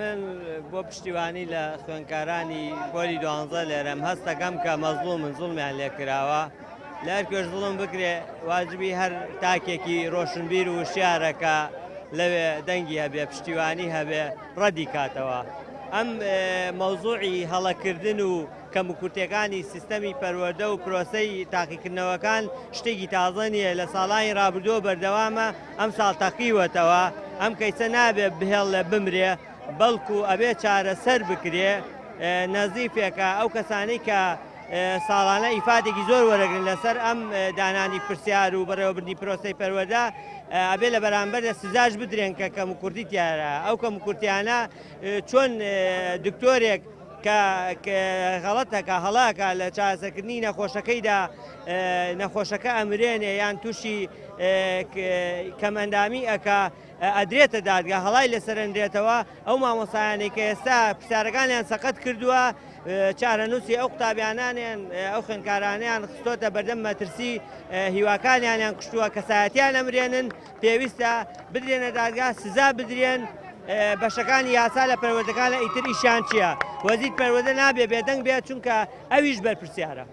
من بۆ پشتیوانی لە خوێندکارانی پۆلی 12 لێرەم هەست دەکەم کە مەزڵومن زوڵمیان لێکراوە لە هەر کوێش زوڵم بکرێ واجبی هەر تاکێکی ڕۆشنبیر و شیارەکە لەوێ دەنگی هەبێ پشتیوانی هەبێ ڕەدی کاتەوە. ئەم مەوزوعی هەڵەکردن و کەموکورتەکانی سیستەمی پەروەردە و پرۆسەی تاقیکردنەوەکان شتێکی تازە نییە لە ساڵانی ڕابردووە بەردەوامە ئەم ساڵ تەقیوەتەوە ئەم کەیسە نابێ بهێڵ لە بمرێ بەڵکو ئەبێ چارەسەر بکرێ نەزیفێکە ئەو کەسانی کە ساڵانە ئیفادێکی زۆر وەرەگرن لەسەر ئەم دانانی پرسیار و بەڕێوەبردنی پرۆسەی پەروەردە ئەبێ لە بەرامبەر سزاش بدرێن کە کەموکورتی دیارە ئەو کەموکورتیانە چۆن دکتۆرێک کە غەڵەتەکە هەڵاکە لە چارەسەرکردنی نەخۆشەکەیدا نەخۆشەکە ئەمرێنێ یان تووشی کەمەندامی ئەکا ئەدرێتە دادگا هەڵای لەسەرەندرێتەوە ئەو مامۆسایانەی کە ئێستا پرسیارەکانیان سەقەت کردووە چارەنووسی ئەو قوتابیانانیان ئەو خوێندکارانیان خستۆتە بەردەم مەترسی هیواکانیانیان کوشتووە کەسایەتیان ئەمرێنن پێویستە بدرێنە دادگا سزا بدرێن بەشەکانی یاسا لە پەروەردەکان لە ئیتر ئیشان چییە وەزیر پەروەردە نابێ بێدەنگ بێت چونکە ئەویش بەرپرسیارە.